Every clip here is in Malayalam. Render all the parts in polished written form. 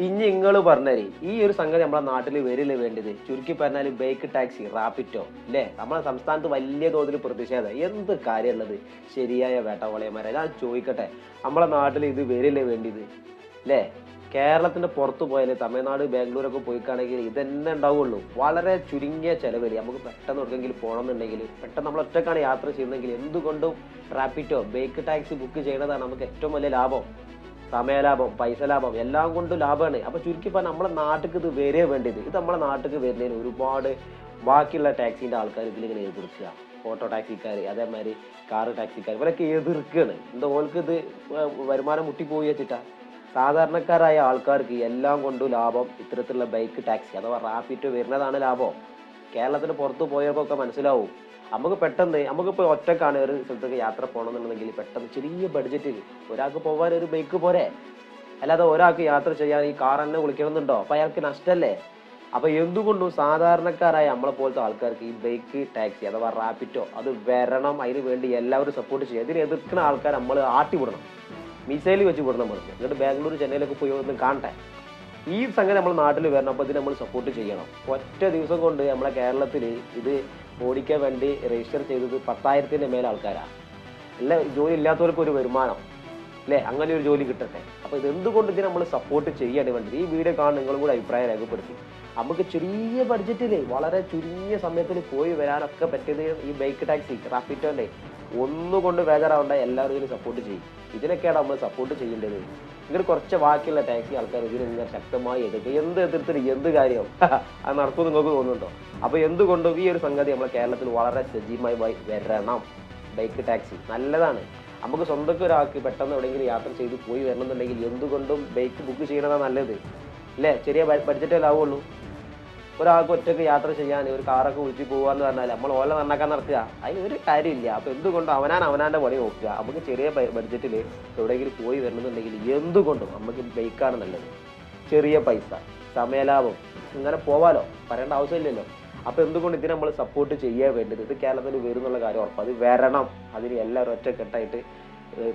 ഇനി നിങ്ങൾ പറഞ്ഞേരി ഈ ഒരു സംഗതി നമ്മളെ നാട്ടിൽ വരില്ല വേണ്ടത്. ചുരുക്കി പറഞ്ഞാൽ ബൈക്ക് ടാക്സി, റാപ്പിറ്റോ അല്ലേ? നമ്മളെ സംസ്ഥാനത്ത് വലിയ തോതിൽ പ്രതിഷേധം. എന്ത് കാര്യമുള്ളത്? ശരിയായ വേട്ടവളയന്മാരെ ഞാൻ ചോദിക്കട്ടെ, നമ്മളെ നാട്ടിൽ ഇത് വരില്ലേ വേണ്ടത് അല്ലേ? കേരളത്തിന്റെ പുറത്ത് പോയാൽ തമിഴ്നാട്, ബാംഗ്ലൂരൊക്കെ പോയിക്കാണെങ്കിൽ ഇതന്നെ ഉണ്ടാവുള്ളൂ. വളരെ ചുരുങ്ങിയ ചെലവിൽ നമുക്ക് പെട്ടെന്ന് എവിടെയെങ്കിലും പോകണമെന്നുണ്ടെങ്കിൽ, പെട്ടെന്ന് നമ്മൾ ഒറ്റക്കാണ് യാത്ര ചെയ്യുന്നതെങ്കിൽ എന്തുകൊണ്ടും റാപ്പിറ്റോ, ബൈക്ക് ടാക്സി ബുക്ക് ചെയ്യുന്നതാണ് നമുക്ക് ഏറ്റവും വലിയ ലാഭം. സമയലാഭം, പൈസ ലാഭം, എല്ലാം കൊണ്ടും ലാഭമാണ്. അപ്പൊ ചുരുക്കി പറഞ്ഞാൽ നമ്മളെ നാട്ടിലേക്ക് ഇത് വരെ വേണ്ടത്. ഇത് നമ്മളെ നാട്ടിലേക്ക് വരുന്നതിന് ഒരുപാട് ബാക്കിയുള്ള ടാക്സിന്റെ ആൾക്കാർ ഇതിലിങ്ങനെ എതിർക്കുക. ഓട്ടോ ടാക്സിക്കാർ, അതേമാതിരി കാറ് ടാക്സിക്കാർ, ഇവരൊക്കെ എതിർക്കുകയാണ്. എന്താ ഓൾക്ക് ഇത് വരുമാനം മുട്ടിപ്പോയി വെച്ചിട്ടാ? സാധാരണക്കാരായ ആൾക്കാർക്ക് എല്ലാം കൊണ്ടും ലാഭം ഇത്തരത്തിലുള്ള ബൈക്ക് ടാക്സി അഥവാ റാപ്പിറ്റോ വരുന്നതാണ് ലാഭം. കേരളത്തിന് പുറത്ത് പോയവർക്കൊക്കെ മനസ്സിലാവും. നമുക്ക് പെട്ടെന്ന് നമുക്കിപ്പോൾ ഒറ്റക്കാണ് ഒരു സ്ഥലത്തേക്ക് യാത്ര പോകണമെന്നുണ്ടെങ്കിൽ പെട്ടെന്ന് ചെറിയ ബഡ്ജറ്റിൽ ഒരാൾക്ക് പോകാൻ ഒരു ബൈക്ക് പോരെ. അല്ലാതെ ഒരാൾക്ക് യാത്ര ചെയ്യാൻ ഈ കാർ തന്നെ വിളിക്കണമെന്നുണ്ടോ? അപ്പൊ അയാൾക്ക് നഷ്ടല്ലേ? അപ്പൊ എന്തുകൊണ്ടും സാധാരണക്കാരായ നമ്മളെ പോലത്തെ ആൾക്കാർക്ക് ഈ ബൈക്ക് ടാക്സി അഥവാ റാപ്പിറ്റോ അത് വരണം. അതിന് വേണ്ടി എല്ലാവരും സപ്പോർട്ട് ചെയ്യുക. ഇതിന് എതിർക്കുന്ന ആൾക്കാർ നമ്മൾ ആട്ടി വിടണം, മിസൈൽ വെച്ച് വിടണം. നമുക്ക് എന്നിട്ട് ബാംഗ്ലൂർ, ചെന്നൈയിലൊക്കെ പോയി ഒന്ന് കാണട്ടെ. ഈ സംഗതി നമ്മൾ നാട്ടിൽ വരണം. അപ്പോൾ ഇതിന് നമ്മൾ സപ്പോർട്ട് ചെയ്യണം. ഒറ്റ ദിവസം കൊണ്ട് നമ്മളെ കേരളത്തിൽ ഇത് ഓടിക്കാൻ വേണ്ടി രജിസ്റ്റർ ചെയ്തത് 10,000-ന്റെ മേലെ ആൾക്കാരാണ്. അല്ല, ജോലി ഇല്ലാത്തവർക്ക് ഒരു വരുമാനം അല്ലേ? അങ്ങനെ ഒരു ജോലി കിട്ടട്ടെ. അപ്പോൾ ഇത് എന്തുകൊണ്ട് ഇതിന് നമ്മൾ സപ്പോർട്ട് ചെയ്യേണ്ടി വേണ്ടത്? ഈ വീഡിയോ കാണുന്ന നിങ്ങളും കൂടെ അഭിപ്രായം രേഖപ്പെടുത്തി. നമുക്ക് ചെറിയ ബഡ്ജറ്റിൽ വളരെ ചുരുങ്ങിയ സമയത്തിൽ പോയി വരാനൊക്കെ പറ്റിയത് ഈ ബൈക്ക് ടാക്സി, റാപ്പിറ്റോന്റെ ഒന്നുകൊണ്ട് ബേജാറാവണ്ട. എല്ലാവരും ഇതിന് സപ്പോർട്ട് ചെയ്യും. ഇതിനൊക്കെയാണ് നമ്മൾ സപ്പോർട്ട് ചെയ്യേണ്ടത്. ഇങ്ങനെ കുറച്ച് ബാക്കിയുള്ള ടാക്സി ആൾക്കാർ ഇതിനിങ്ങനെ ശക്തമായി എതിർക്കും. എന്ത് എതിർത്തിട്ട് എന്ത് കാര്യം? അത് നടക്കും നിങ്ങൾക്ക് തോന്നുന്നുണ്ടോ? അപ്പൊ എന്തുകൊണ്ടും ഈ ഒരു സംഗതി നമ്മളെ കേരളത്തിൽ വളരെ സജീവമായി വരണം. ബൈക്ക് ടാക്സി നല്ലതാണ്. നമുക്ക് സ്വന്തം ഒരാൾക്ക് പെട്ടെന്ന് എവിടെയെങ്കിലും യാത്ര ചെയ്ത് പോയി വരണമെന്നുണ്ടെങ്കിൽ എന്തുകൊണ്ടും ബൈക്ക് ബുക്ക് ചെയ്യണതാണ് നല്ലത് അല്ലേ? ചെറിയ ബഡ്ജറ്റേ ലാവുള്ളൂ. ഒരാൾക്ക് ഒറ്റയ്ക്ക് യാത്ര ചെയ്യാൻ ഒരു കാറൊക്കെ വിളിച്ച് പോകാന്ന് പറഞ്ഞാൽ നമ്മൾ ഓല നന്നാക്കാൻ നടക്കുക, അതിന് ഒരു കാര്യമില്ല. അപ്പൊ എന്തുകൊണ്ടും അവനാന്റെ പണി നോക്കുക. നമുക്ക് ചെറിയ ബഡ്ജറ്റിൽ എവിടെയെങ്കിലും പോയി വരണമെന്നുണ്ടെങ്കിൽ എന്തുകൊണ്ടും നമുക്ക് ബൈക്കാണ് നല്ലത്. ചെറിയ പൈസ, സമയലാഭം, ഇങ്ങനെ പോവാലോ, പറയേണ്ട ആവശ്യമില്ലല്ലോ. അപ്പൊ എന്തുകൊണ്ട് ഇതിനെ നമ്മൾ സപ്പോർട്ട് ചെയ്യാൻ വേണ്ടത്? ഇത് കേരളത്തിൽ വരുന്നുള്ള കാര്യം ഉറപ്പ്. അത് വരണം. അതിന് എല്ലാവരും ഒറ്റക്കെട്ടായിട്ട്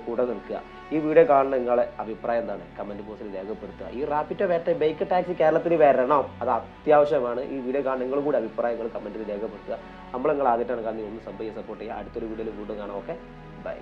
കൂടെ നിൽക്കുക. ഈ വീഡിയോ കാണുന്ന നിങ്ങളെ അഭിപ്രായം എന്താണ്? കമന്റ് ബോക്സിൽ രേഖപ്പെടുത്തുക. ഈ റാപ്പിറ്റോ ബൈക്ക് ടാക്സി കേരളത്തിൽ വരണം, അത് അത്യാവശ്യമാണ്. ഈ വീഡിയോ കാണുന്ന നിങ്ങളും കൂടെ അഭിപ്രായങ്ങൾ കമന്റിൽ രേഖപ്പെടുത്തുക. നിങ്ങൾ ആദ്യമായിട്ടാണ് കാണുന്നത്, ഒന്ന് സപ്പോർട്ട് ചെയ്യുക. അടുത്തൊരു വീഡിയോയിൽ വീണ്ടും കാണാം. Okay, by.